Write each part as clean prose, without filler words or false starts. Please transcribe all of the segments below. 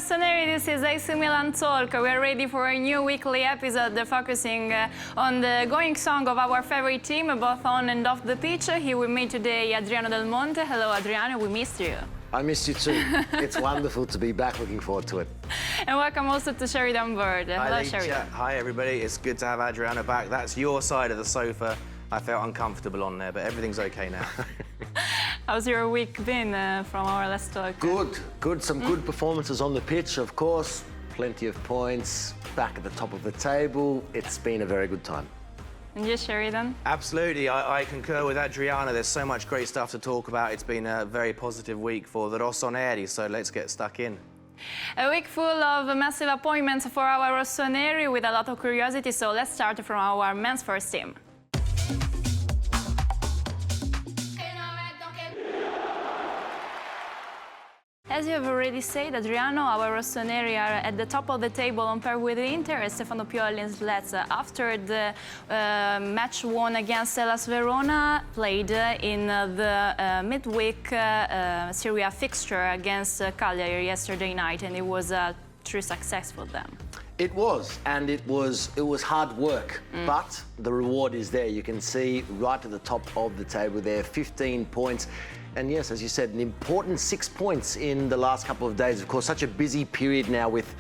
Rossoneri, this is AC Milan Talk. We are ready for a new weekly episode focusing on the going song of our favorite team, both on and off the pitch. Here with me today, Adriano Del Monte. Hello, Adriano. We missed you. I missed you too. It's wonderful to be back. Looking forward to it. And welcome also to Sheridan Bird. Hello, Sheridan. Hi, everybody. It's good to have Adriano back. That's your side of the sofa. I felt uncomfortable on there, but everything's okay now. How's your week been from our last talk? Good. Some good performances on the pitch, of course. Plenty of points. Back at the top of the table. It's been a very good time. And you, Sheridan? Absolutely. I concur with Adriano. There's so much great stuff to talk about. It's been a very positive week for the Rossoneri, so let's get stuck in. A week full of massive appointments for our Rossoneri with a lot of curiosity, so let's start from our men's first team. As you have already said, Adriano, our Rossoneri are at the top of the table on par with Inter and Stefano Pioli's Let's. After the match won against Hellas Verona, played in the midweek Serie A fixture against Cagliari yesterday night, and it was a true success for them. It was, and it was hard work, but the reward is there. You can see right at the top of the table there, 15 points. And yes, as you said, an important 6 points in the last couple of days. Of course, such a busy period now with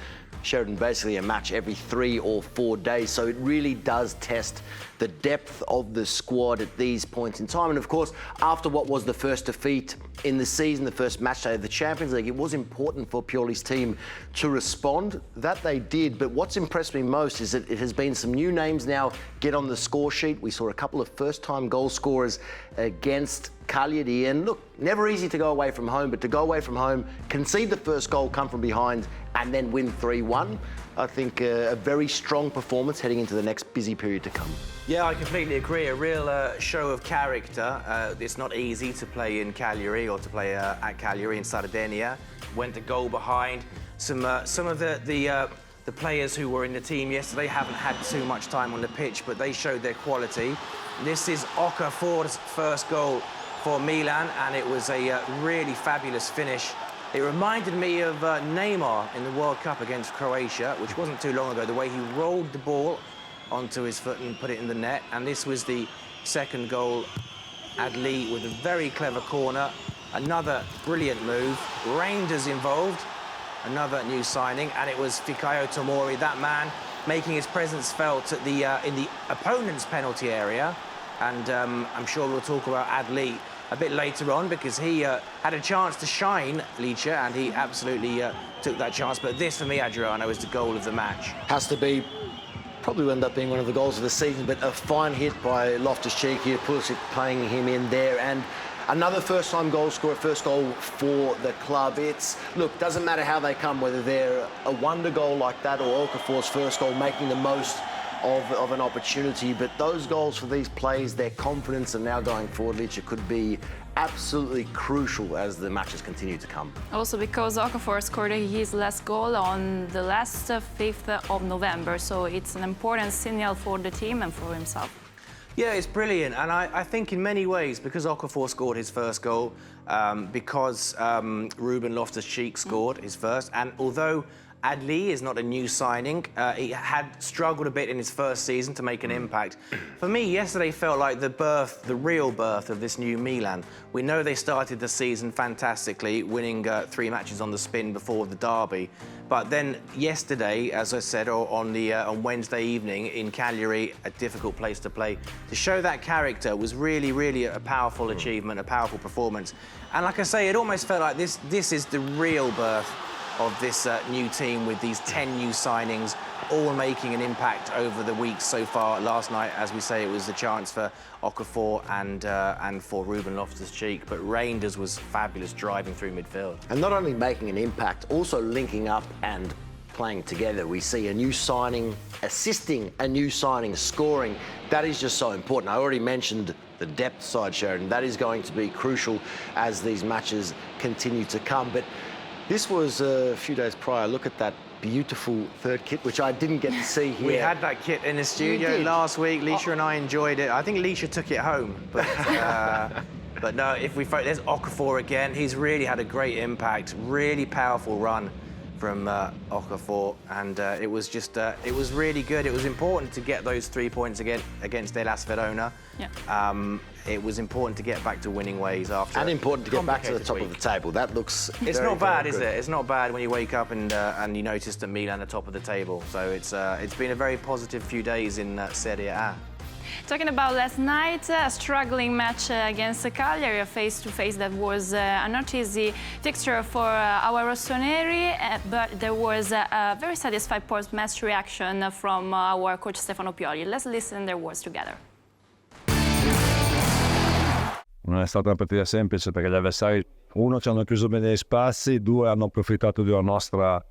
Sheridan basically a match every 3 or 4 days. So it really does test the depth of the squad at these points in time. And of course, after what was the first defeat in the season, the first match day of the Champions League, it was important for Pioli's team to respond. That they did. But what's impressed me most is that it has been some new names now get on the score sheet. We saw a couple of first-time goal scorers against Cagliari, and look, never easy to go away from home, but to go away from home, concede the first goal, come from behind, and then win 3-1. I think a very strong performance heading into the next busy period to come. Yeah, I completely agree. A real show of character. It's not easy to play in Cagliari or to play at Cagliari in Sardinia. Went a goal behind. Some of the players who were in the team yesterday haven't had too much time on the pitch, but they showed their quality. This is Okafor's first goal for Milan, and it was a really fabulous finish. It reminded me of Neymar in the World Cup against Croatia, which wasn't too long ago, the way he rolled the ball onto his foot and put it in the net. And this was the second goal. Adli with a very clever corner. Another brilliant move. Rangers involved. Another new signing, and it was Fikayo Tomori, that man, making his presence felt at the in the opponent's penalty area. And I'm sure we'll talk about Adli a bit later on, because he had a chance to shine, Lecce, and he absolutely took that chance. But this, for me, Adriano, is the goal of the match. Has to be, probably will end up being one of the goals of the season, but a fine hit by Loftus-Cheek here, Pulisic playing him in there, and another first-time goal scorer, first goal for the club. Look, doesn't matter how they come, whether they're a wonder goal like that or Okafor's first goal, making the most of an opportunity, but those goals for these players, their confidence, and now going forward, Lecce could be absolutely crucial as the matches continue to come. Also because Okafor scored his last goal on the last 5th of November, so it's an important signal for the team and for himself. Yeah, it's brilliant, and I think in many ways, because Okafor scored his first goal, because Ruben Loftus-Cheek scored his first, and although Adli is not a new signing, he had struggled a bit in his first season to make an impact. For me, yesterday felt like the real birth of this new Milan. We know they started the season fantastically, winning 3 matches on the spin before the derby. But then yesterday, as I said, on Wednesday evening in Cagliari, a difficult place to play, to show that character was really, really a powerful achievement, a powerful performance. And like I say, it almost felt like this is the real birth of this new team, with these 10 new signings, all making an impact over the weeks so far. Last night, as we say, it was the chance for Okafor and for Ruben Loftus-Cheek, but Rangers was fabulous driving through midfield. And not only making an impact, also linking up and playing together. We see a new signing assisting a new signing, scoring. That is just so important. I already mentioned the depth side, Sheridan. That is going to be crucial as these matches continue to come. But this was a few days prior. Look at that beautiful third kit, which I didn't get to see here. We had that kit in the studio last week. Lecce and I enjoyed it. I think Lecce took it home. But no, if we there's Okafor again. He's really had a great impact. Really powerful run from Okafor, and it was just it was really good. It was important to get those 3 points against Hellas Verona. Yeah. It was important to get back to winning ways after. And important to get back to the complicated top week. of the table. That looks. It's very, not bad, very is good. it? It's not bad when you wake up and you notice that Milan are top of the table. So it's been a very positive few days in Serie A. Talking about last night, a struggling match against Cagliari, a face-to-face that was a not easy fixture for our rossoneri, but there was a very satisfied post-match reaction from our coach Stefano Pioli. Let's listen their words together. Non è stata una partita semplice perché gli avversari, uno, ci hanno chiuso bene gli spazi, due, hanno approfittato di una nostra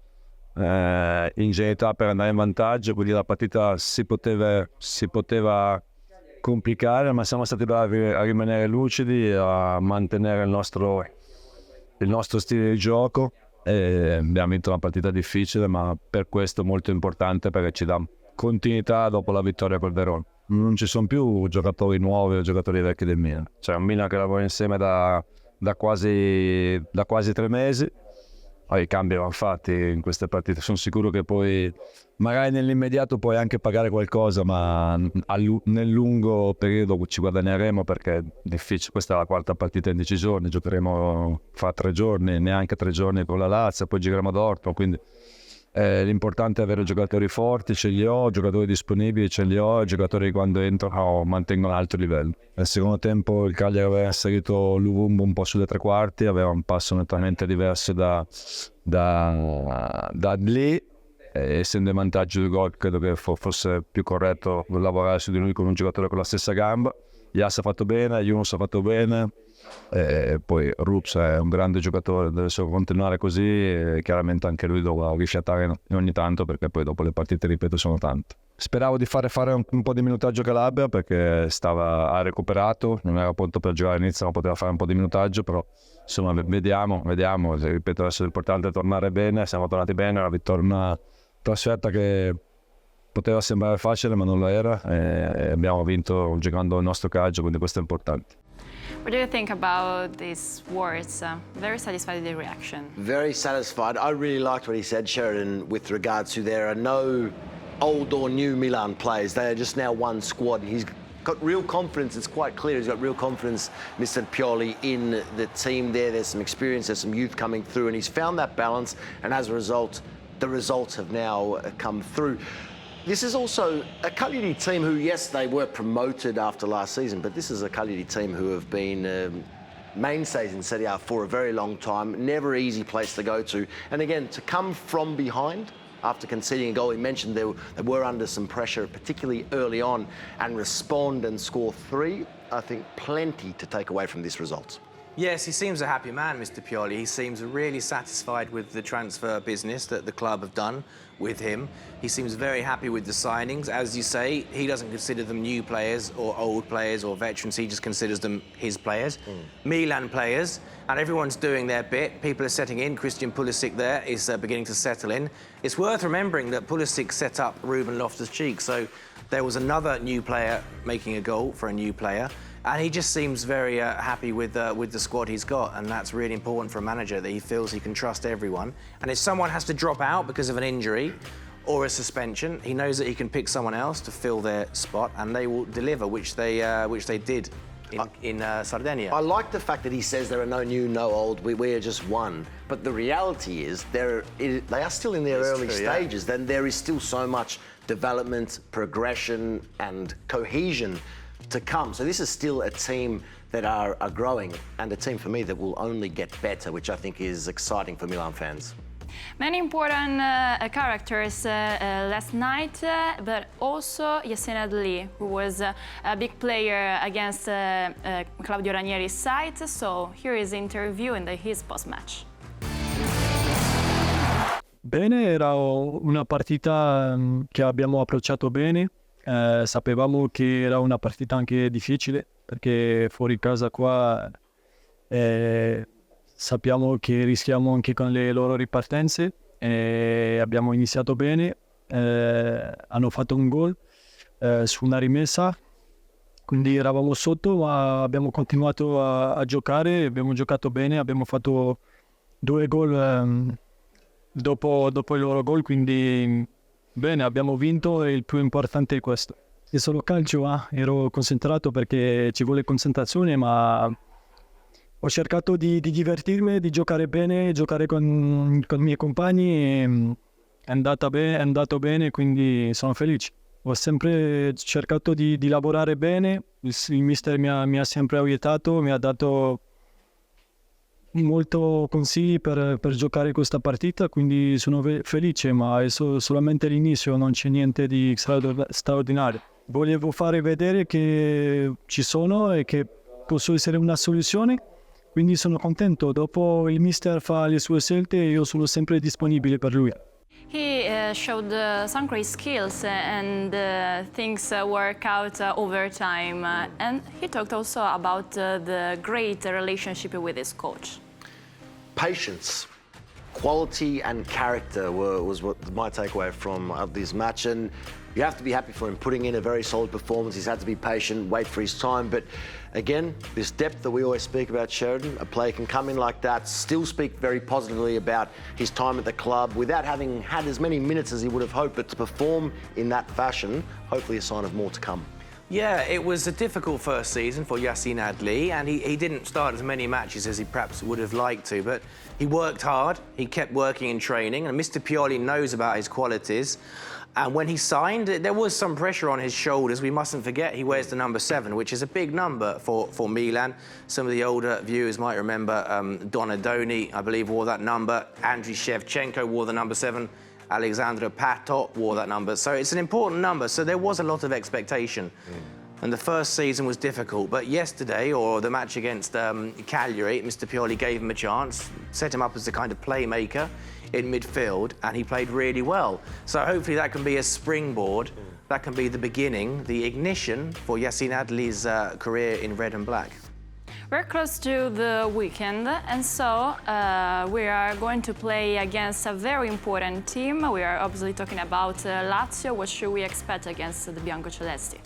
ingenuità per andare in vantaggio, quindi la partita si poteva complicare, ma siamo stati bravi a rimanere lucidi, a mantenere il nostro stile di gioco e abbiamo vinto una partita difficile, ma per questo molto importante perché ci dà continuità dopo la vittoria col Verona. Non ci sono più giocatori nuovi o giocatori vecchi del Milan, c'è un Milan che lavora insieme da quasi 3 mesi. I cambi vanno fatti in queste partite, sono sicuro che poi magari nell'immediato puoi anche pagare qualcosa, ma nel lungo periodo ci guadagneremo perché è difficile. Questa è la 4ª partita in 10 giorni, giocheremo fra 3 giorni, neanche 3 giorni con la Lazio, poi giocheremo a Dortmund, quindi l'importante è avere giocatori forti, ce li ho, giocatori disponibili ce li ho, giocatori che quando entrano mantengono l'alto livello. Nel secondo tempo il Cagliari aveva inserito l'Uvumbo un po' sulle 3 quarti, aveva un passo nettamente diverso da lì, essendo in vantaggio di gol credo che fosse più corretto lavorare su di lui con un giocatore con la stessa gamba. Yas ha fatto bene, Yunus ha fatto bene, poi Rups è un grande giocatore, deve solo continuare così e chiaramente anche lui dovrà rifiatare ogni tanto perché poi dopo le partite, ripeto, sono tante. Speravo di fare un po' di minutaggio a Calabria perché ha recuperato, non era pronto per giocare all'inizio, ma poteva fare un po' di minutaggio, però insomma vediamo, ripeto, adesso l'importante è tornare bene, siamo tornati bene, una vittoria, una trasferta che poteva sembrare facile ma non lo era e abbiamo vinto giocando il nostro calcio, quindi questo è importante. What do you think about these words? Very satisfied with the reaction. Very satisfied. I really liked what he said, Sheridan, with regards to there are no old or new Milan players. They are just now one squad. He's got real confidence. It's quite clear he's got real confidence, Mr. Pioli, in the team there. There's some experience, there's some youth coming through, and he's found that balance. And as a result, the results have now come through. This is also a Cagliari team who, yes, they were promoted after last season, but this is a Cagliari team who have been mainstays in Serie A for a very long time. Never an easy place to go to. And again, to come from behind after conceding a goal, he mentioned they were under some pressure, particularly early on, and respond and score 3. I think plenty to take away from this result. Yes, he seems a happy man, Mr. Pioli. He seems really satisfied with the transfer business that the club have done with him. He seems very happy with the signings. As you say, he doesn't consider them new players or old players or veterans. He just considers them his players, Milan players, and everyone's doing their bit. People are setting in. Christian Pulisic there is beginning to settle in. It's worth remembering that Pulisic set up Ruben Loftus-Cheek, so there was another new player making a goal for a new player. And he just seems very happy with the squad he's got, and that's really important for a manager, that he feels he can trust everyone. And if someone has to drop out because of an injury or a suspension, he knows that he can pick someone else to fill their spot, and they will deliver, which they did in Sardinia. I like the fact that he says there are no new, no old, we are just one. But the reality is they are still in their early stages. Then there is still so much development, progression and cohesion to come. So this is still a team that are growing, and a team for me that will only get better, which I think is exciting for Milan fans. Many important characters last night, but also Yassine Adli, who was a big player against Claudio Ranieri's side. So here is the interview and his post-match. Bene, era una partita che abbiamo approcciato bene. Sapevamo che era una partita anche difficile perché fuori casa qua sappiamo che rischiamo anche con le loro ripartenze. Abbiamo iniziato bene, hanno fatto un gol su una rimessa, quindi eravamo sotto, ma abbiamo continuato a giocare, abbiamo giocato bene, abbiamo fatto 2 gol dopo il loro gol, quindi bene, abbiamo vinto e il più importante è questo. È solo calcio, ero concentrato perché ci vuole concentrazione, ma ho cercato di divertirmi, di giocare bene, giocare con i miei compagni e è andato bene, quindi sono felice. Ho sempre cercato di lavorare bene, il mister mi ha sempre aiutato, mi ha dato molto consigli per giocare questa partita, quindi sono felice, ma è solamente l'inizio, non c'è niente di straordinario. Volevo fare vedere che ci sono e che posso essere una soluzione, quindi sono contento. Dopo il mister fa le sue scelte e io sono sempre disponibile per lui. He showed some great skills and things work out over time. And he talked also about the great relationship with his coach. Patience, quality and character was what my takeaway from this match. And you have to be happy for him putting in a very solid performance. He's had to be patient, wait for his time. But again, this depth that we always speak about, Sheridan, a player can come in like that, still speak very positively about his time at the club without having had as many minutes as he would have hoped, but to perform in that fashion, hopefully a sign of more to come. Yeah, it was a difficult first season for Yacine Adli, and he didn't start as many matches as he perhaps would have liked to, but he worked hard, he kept working in training, and Mr. Pioli knows about his qualities. And when he signed, there was some pressure on his shoulders. We mustn't forget he wears the number 7, which is a big number for Milan. Some of the older viewers might remember Donadoni, I believe, wore that number. Andriy Shevchenko wore the number 7. Alexandra Patot wore that number. So it's an important number. So there was a lot of expectation. And the first season was difficult. But yesterday, or the match against Cagliari, Mr. Pioli gave him a chance, set him up as a kind of playmaker in midfield, and he played really well. So hopefully that can be a springboard, that can be the beginning, the ignition for Yacine Adli's career in red and black. We're close to the weekend, and so we are going to play against a very important team. We are obviously talking about Lazio. What should we expect against the Biancocelesti?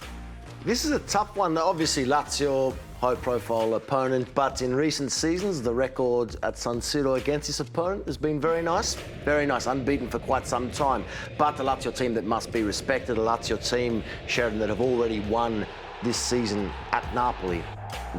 This is a tough one. Obviously, Lazio, high-profile opponent, but in recent seasons, the record at San Siro against this opponent has been very nice, unbeaten for quite some time. But the Lazio team that must be respected, a Lazio team, Sheridan, that have already won this season at Napoli.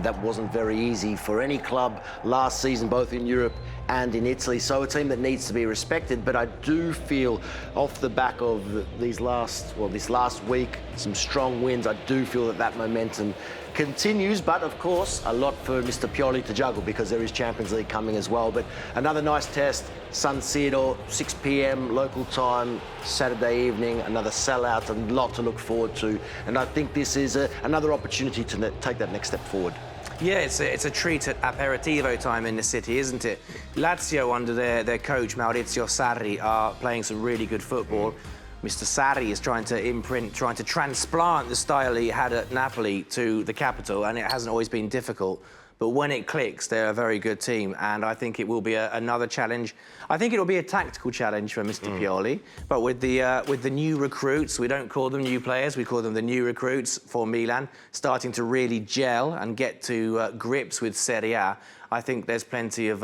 That wasn't very easy for any club last season, both in Europe and in Italy. So a team that needs to be respected. But I do feel off the back of this last week, some strong wins, I do feel that momentum continues. But of course, a lot for Mr. Pioli to juggle because there is Champions League coming as well. But another nice test, San Siro, 6 p.m. local time, Saturday evening, another sellout, a lot to look forward to. And I think this is another opportunity to take that next step forward. Yeah, it's a treat at aperitivo time in the city, isn't it? Lazio, under their coach Maurizio Sarri, are playing some really good football. Mr. Sarri is trying to transplant the style he had at Napoli to the capital, and it hasn't always been difficult. But when it clicks, they're a very good team, and I think it will be another challenge. I think it'll be a tactical challenge for Mr. Pioli, but with the new recruits, we don't call them new players, we call them the new recruits for Milan, starting to really gel and get to grips with Serie A. I think there's plenty of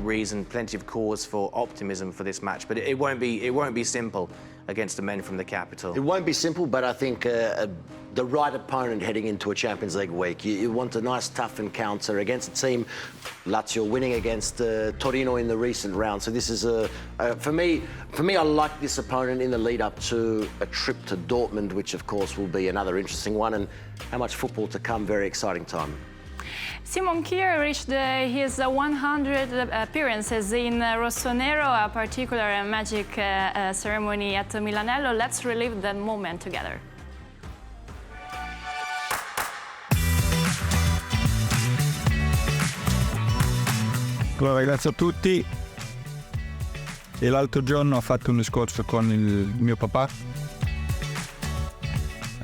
reason, plenty of cause for optimism for this match, but it won't be simple against the men from the capital. It won't be simple, but I think the right opponent heading into a Champions League week. You want a nice, tough encounter against a team, Lazio winning against Torino in the recent round. So this is for me, I like this opponent in the lead up to a trip to Dortmund, which of course will be another interesting one. And how much football to come, very exciting time. Simon Kier reached his 100 appearances in Rossonero, a particular magic ceremony at Milanello. Let's relive that moment together. Allora, grazie a tutti. E l'altro giorno ho fatto un discorso con il mio papà.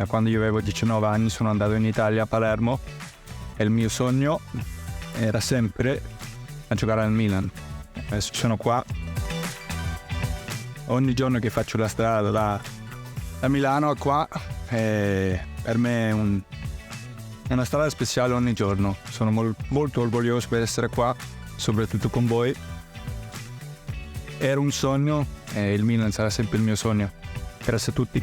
Quando io avevo 19 anni sono andato in Italia, a Palermo, e il mio sogno era sempre a giocare al Milan. Adesso sono qua. Ogni giorno che faccio la strada da Milano a qua, per me è una strada speciale ogni giorno. Sono molto orgoglioso per essere qua, soprattutto con voi. era un sogno e il Milan sarà sempre il mio sogno. Grazie a tutti.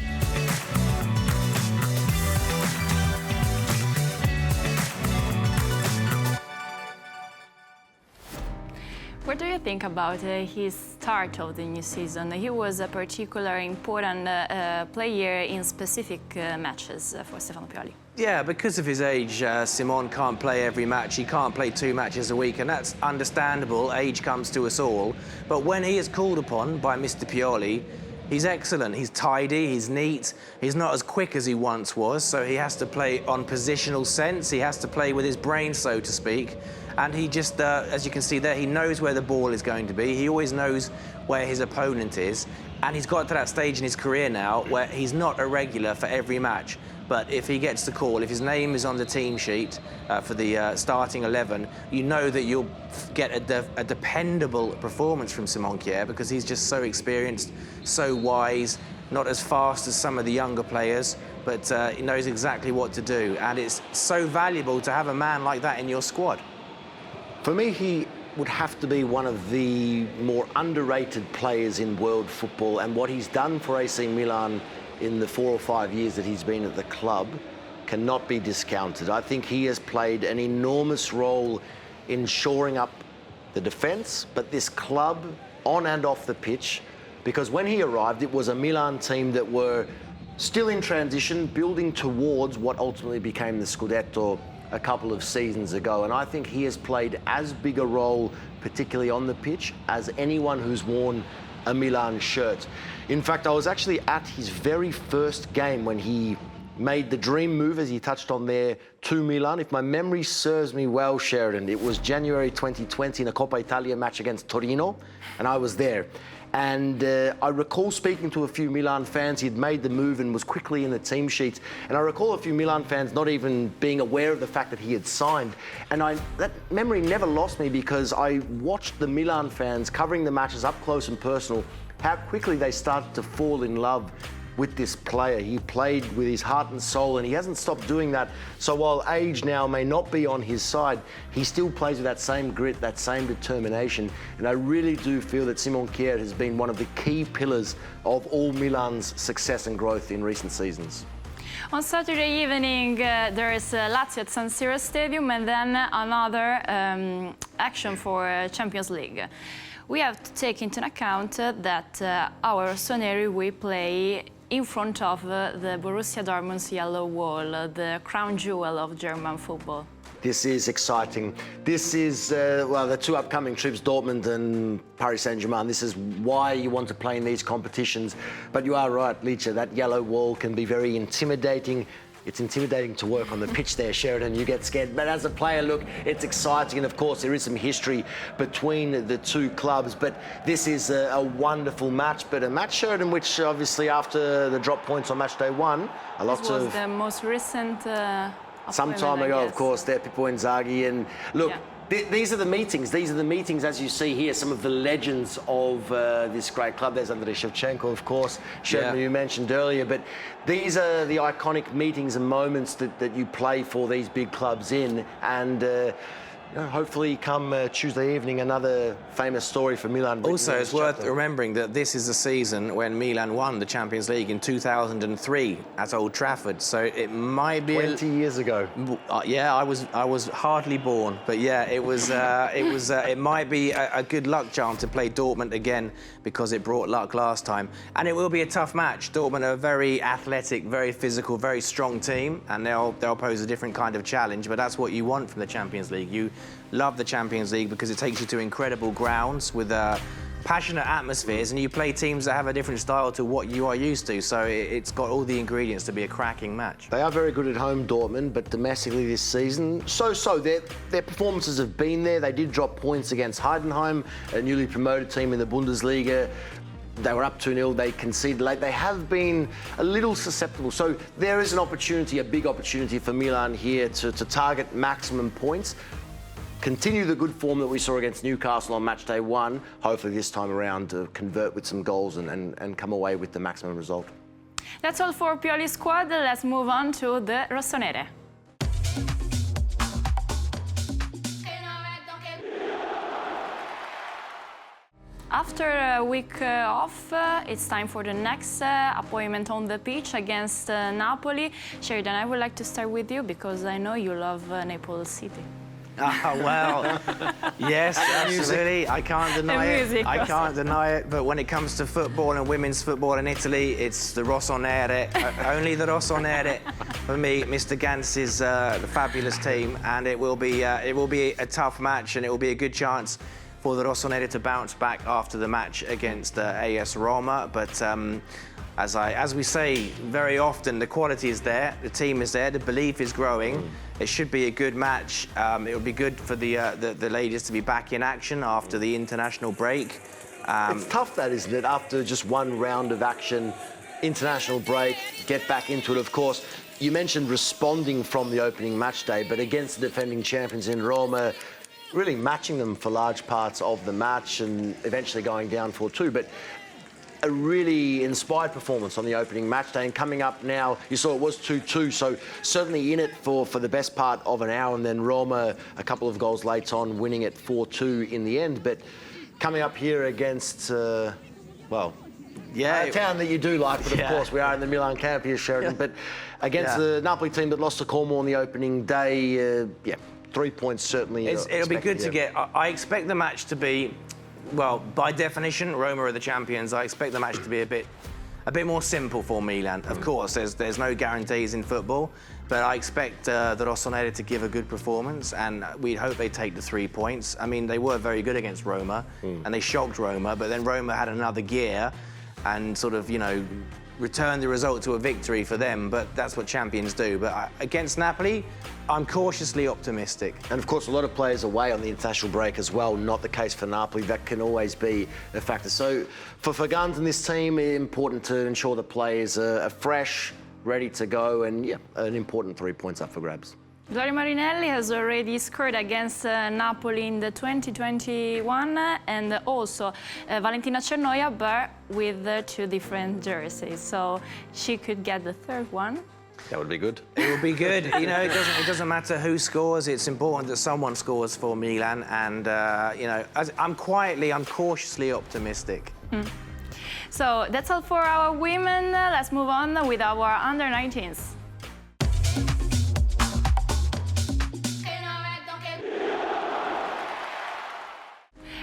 What do you think about his start of the new season? He was a particularly important player in specific matches for Stefano Pioli. Yeah, because of his age, Simon can't play every match. He can't play 2 matches a week, and that's understandable. Age comes to us all. But when he is called upon by Mr. Pioli, he's excellent. He's tidy, he's neat. He's not as quick as he once was, so he has to play on positional sense. He has to play with his brain, so to speak. And he just, as you can see there, he knows where the ball is going to be. He always knows where his opponent is. And he's got to that stage in his career now where he's not a regular for every match. But if he gets the call, if his name is on the team sheet for the starting 11, you know that you'll get a dependable performance from Simon Kjaer, because he's just so experienced, so wise, not as fast as some of the younger players, but he knows exactly what to do. And it's so valuable to have a man like that in your squad. For me, he would have to be one of the more underrated players in world football, and what he's done for AC Milan in the 4 or 5 years that he's been at the club cannot be discounted. I think he has played an enormous role in shoring up the defence, but this club on and off the pitch, because when he arrived, it was a Milan team that were still in transition, building towards what ultimately became the Scudetto a couple of seasons ago. And I think he has played as big a role, particularly on the pitch, as anyone who's worn a Milan shirt. In fact, I was actually at his very first game when he made the dream move, as he touched on there, to Milan. If my memory serves me well, Sheridan, it was January 2020 in a Coppa Italia match against Torino, and I was there. And I recall speaking to a few Milan fans. He'd made the move and was quickly in the team sheets. And I recall a few Milan fans not even being aware of the fact that he had signed. And that memory never lost me, because I watched the Milan fans covering the matches up close and personal, how quickly they started to fall in love with this player. He played with his heart and soul, and he hasn't stopped doing that. So while age now may not be on his side, he still plays with that same grit, that same determination. And I really do feel that Simon Kjaer has been one of the key pillars of all Milan's success and growth in recent seasons. On Saturday evening, there is Lazio at San Siro Stadium, and then another action for Champions League. We have to take into account that our rossoneri will play in front of the Borussia Dortmund's yellow wall, the crown jewel of German football. This is exciting. This is, well, the 2 upcoming trips, Dortmund and Paris Saint-Germain. This is why you want to play in these competitions. But you are right, Licha, that yellow wall can be very intimidating. It's intimidating to work on the pitch there, Sheridan. You get scared. But as a player, look, it's exciting. And of course, there is some history between the 2 clubs. But this is a wonderful match. But a match, Sheridan, which obviously after the drop points on match day 1, a lot This was the most recent some time ago, of course, there, Pippo Inzaghi. And look, these are the meetings. These are the meetings, as you see here, some of the legends of this great club. There's Andrei Shevchenko, of course, Sheridan, you mentioned earlier. But these are the iconic meetings and moments that you play for these big clubs in. And hopefully come Tuesday evening, another famous story for Milan. Also, it's worth remembering that this is the season when Milan won the Champions League in 2003 at Old Trafford. So it might be 20 years ago. Yeah, I was hardly born, but yeah, it might be a good luck charm to play Dortmund again, because it brought luck last time. And it will be a tough match. Dortmund are a very athletic, very physical, very strong team, and they'll pose a different kind of challenge. But that's what you want from the Champions League. You love the Champions League because it takes you to incredible grounds with passionate atmospheres, and you play teams that have a different style to what you are used to. So it's got all the ingredients to be a cracking match. They are very good at home, Dortmund, but domestically this season, so. Their performances have been there. They did drop points against Heidenheim, a newly promoted team in the Bundesliga. They were up 2-0, they conceded late. They have been a little susceptible. So there is an opportunity, a big opportunity for Milan here to target maximum points. Continue the good form that we saw against Newcastle on match day 1. Hopefully this time around to convert with some goals and come away with the maximum result. That's all for Pioli's squad. Let's move on to the rossonere. After a week off, it's time for the next appointment on the pitch against Napoli. Sheridan, I would like to start with you because I know you love Naples City. Well, yes, absolutely. I can't deny it. I can't deny it. But when it comes to football and women's football in Italy, it's the rossonere. Only the rossonere for me. Mr. Gantz's the fabulous team, and it will be a tough match, and it will be a good chance for the rossonere to bounce back after the match against AS Roma. But as we say very often, the quality is there, the team is there, the belief is growing. It should be a good match. It will be good for the ladies to be back in action after the international break. It's tough, that, isn't it? After just one round of action, international break, get back into it, of course. You mentioned responding from the opening match day, but against the defending champions in Roma, really matching them for large parts of the match and eventually going down 4-2. But a really inspired performance on the opening match day, and coming up now, you saw it was 2-2, so certainly in it for the best part of an hour, and then Roma a couple of goals late on, winning it 4-2 in the end. But coming up here against, a town that you do like, but of course we are in the Milan camp here, Sheridan, but against the Napoli team that lost to Como on the opening day, 3 points certainly. It'll be good to get. I expect the match to be, well, by definition, Roma are the champions. I expect the match to be a bit more simple for Milan. Of course, there's no guarantees in football, but I expect the rossonere to give a good performance, and we hope they take the 3 points. I mean, they were very good against Roma, and they shocked Roma, but then Roma had another gear and sort of, returned the result to a victory for them, but that's what champions do. But against Napoli, I'm cautiously optimistic. And of course, a lot of players away on the international break as well, not the case for Napoli. That can always be a factor. So for Guns and this team, it's important to ensure the players are fresh, ready to go, and an important 3 points up for grabs. Gloria Marinelli has already scored against Napoli in the 2021, and also Valentina Cernoia, but with 2 different jerseys. So she could get the 3rd one. That would be good. It would be good. It doesn't matter who scores. It's important that someone scores for Milan, and I'm cautiously optimistic. So that's all for our women. Let's move on with our under-19s.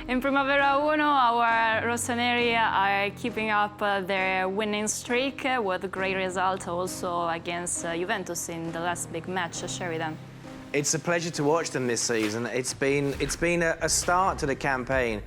In Primavera 1, our rossoneri are keeping up their winning streak with a great result also against Juventus in the last big match, Sheridan. It's a pleasure to watch them this season. It's been a start to the campaign,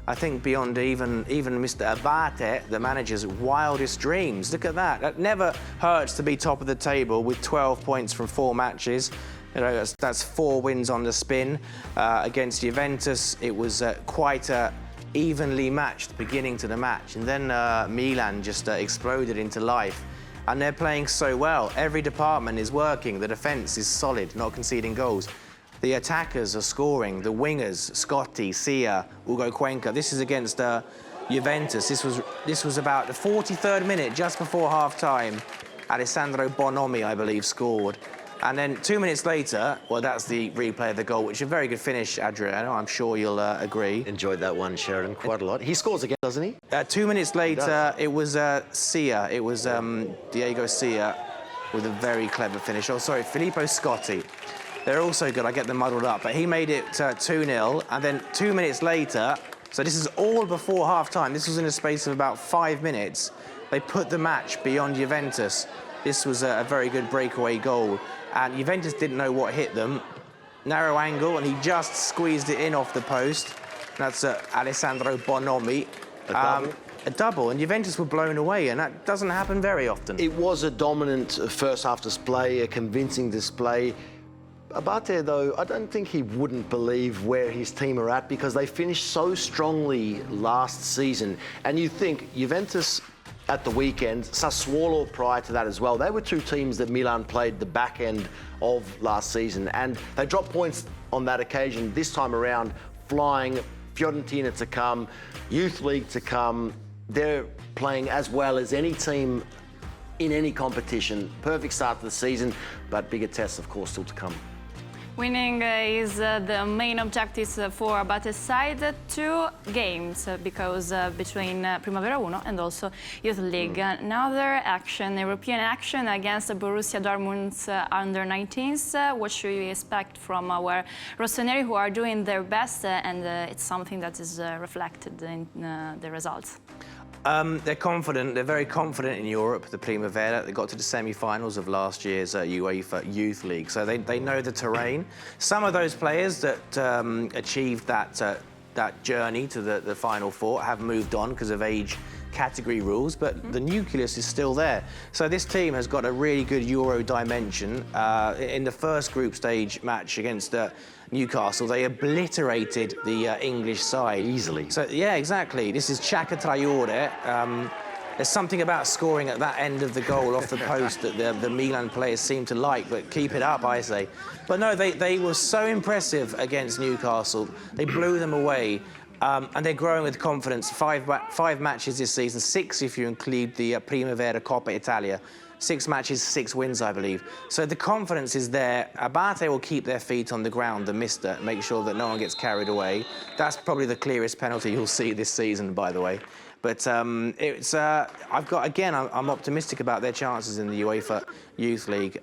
I think, beyond even Mr. Abate, the manager's wildest dreams. Look at that. That never hurts to be top of the table with 12 points from 4 matches. That's 4 wins on the spin. Against Juventus, it was quite a evenly matched beginning to the match. And then Milan just exploded into life. And they're playing so well. Every department is working. The defence is solid, not conceding goals. The attackers are scoring. The wingers, Scotti, Sia, Ugo Cuenca. This is against Juventus. This was about the 43rd minute, just before half-time. Alessandro Bonomi, I believe, scored. And then 2 minutes later, well, that's the replay of the goal, which is a very good finish, Adriano. I'm sure you'll agree. Enjoyed that one, Sheridan, quite a lot. He scores again, doesn't he? 2 minutes later, it was Sia. It was Diego Sia with a very clever finish. Oh, sorry, Filippo Scotti. They're also good. I get them muddled up. But he made it 2-0. And then 2 minutes later, so this is all before half-time. This was in a space of about 5 minutes. They put the match beyond Juventus. This was a very good breakaway goal. And Juventus didn't know what hit them. Narrow angle, and he just squeezed it in off the post. That's Alessandro Bonomi. A double, and Juventus were blown away, and that doesn't happen very often. It was a dominant first-half display, a convincing display. Abate, though, I don't think he wouldn't believe where his team are at, because they finished so strongly last season. And you think Juventus at the weekend, Sassuolo prior to that as well, they were 2 teams that Milan played the back end of last season, and they dropped points on that occasion. This time around, flying, Fiorentina to come, Youth League to come. They're playing as well as any team in any competition. Perfect start to the season, but bigger tests, of course, still to come. Winning is the main objective for Abate's side. 2 games because between Primavera 1 and also Youth League. Another action, European action against Borussia Dortmund's under-19s. What should we expect from our rossoneri, who are doing their best, and it's something that is reflected in the results? They're confident. They're very confident in Europe, the Primavera. They got to the semi-finals of last year's UEFA Youth League, so they know the terrain. Some of those players that achieved that journey to the Final Four have moved on because of age category rules, but the nucleus is still there. So this team has got a really good Euro dimension. In the first group stage match against Newcastle, they obliterated the English side. Easily. So, yeah, exactly. This is Chaka Traore. There's something about scoring at that end of the goal off the post that the Milan players seem to like, but keep it up, I say. But no, they were so impressive against Newcastle. They blew them away. And they're growing with confidence. Five matches this season, 6 if you include the Primavera Coppa Italia. 6 matches, 6 wins, I believe. So the confidence is there. Abate will keep their feet on the ground, the mister, make sure that no one gets carried away. That's probably the clearest penalty you'll see this season, by the way. But I'm optimistic about their chances in the UEFA Youth League.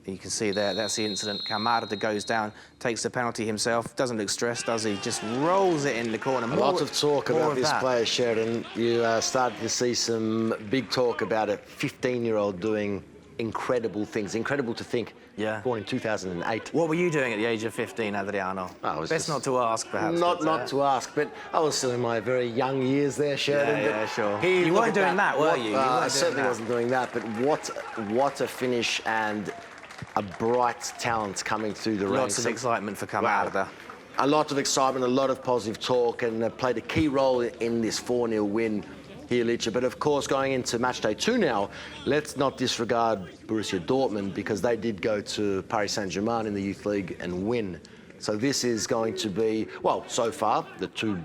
You can see there, that's the incident. Camarda goes down, takes the penalty himself. Doesn't look stressed, does he? Just rolls it in the corner. A lot of talk about this player, Sheridan. You started to see some big talk about a 15-year-old doing incredible things. Incredible to think. Yeah. Born in 2008. What were you doing at the age of 15, Adriano? Best not to ask, perhaps. Not to ask, but I was still in my very young years there, Sheridan. Yeah, sure. You weren't doing that, were you? I certainly wasn't doing that, but what a finish and a bright talent coming through the ranks. Lots of excitement for Camarda. Wow. A lot of excitement, a lot of positive talk, and played a key role in this 4-0 win here, Licha. But of course, going into match day 2 now, let's not disregard Borussia Dortmund, because they did go to Paris Saint-Germain in the Youth League and win. So this is going to be, well, so far, the two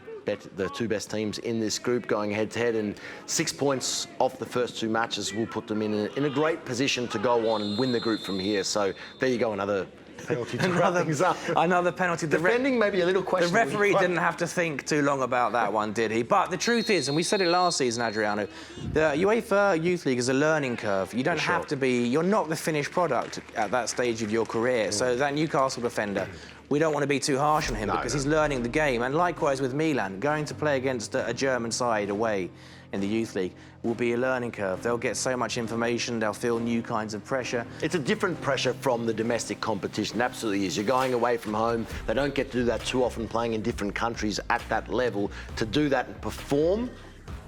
best teams in this group going head-to-head, and 6 points off the first 2 matches will put them in a great position to go on and win the group from here. So there you go, another penalty to wrap things up. Another penalty. Defending maybe a little question. The referee didn't have to think too long about that one, did he? But the truth is, and we said it last season, Adriano, the UEFA Youth League is a learning curve. You don't have to be, you're not the finished product at that stage of your career. So that Newcastle defender, we don't want to be too harsh on him because he's learning the game. And likewise with Milan, going to play against a German side away in the Youth League will be a learning curve. They'll get so much information, they'll feel new kinds of pressure. It's a different pressure from the domestic competition, absolutely is. You're going away from home. They don't get to do that too often, playing in different countries at that level. To do that and perform,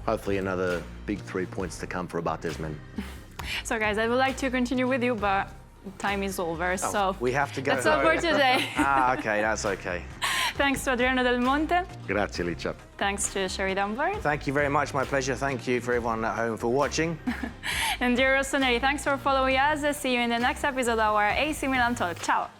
hopefully another big 3 points to come for Abate's men. So guys, I would like to continue with you, but time is over, so we have to go. That's all for today. Okay, that's okay. Thanks to Adriano Del Monte. Grazie, Licha. Thanks to Sheridan Bird. Thank you very much, my pleasure. Thank you for everyone at home for watching. And dear rossoneri, thanks for following us. See you in the next episode of our AC Milan Talk. Ciao.